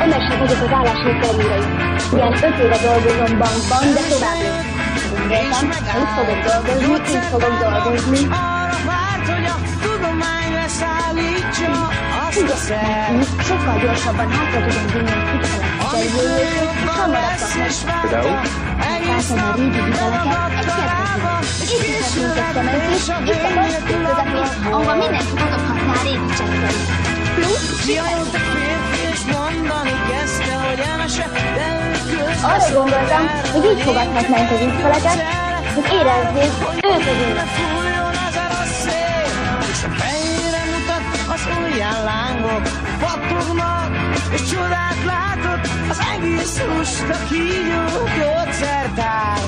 Önösnek vagyok az állásinterjúraim. Ilyen 5 éve dolgozom bankban, de tovább gondoltam, ha itt fogok dolgozni, itt fogok dolgozni. Figyeljenek, sokkal gyorsabban hátra tudom vinni a hitelek terjőjét, és hamarabb kapnak. Például? Látom a régi hiteleket, egy kedvezmény. Építhetünk egy cementést, itt a most közepén, ahova mindenki mozoghatná a régi csekkei. Plusz, arra gondoltam, hogy így fogadhatnánk az ügyfeleket, hogy érezzék, ők az ügyek. Az ujján lángok pattognak, és csodát látott az egész lusta kígyó gyógyszertár.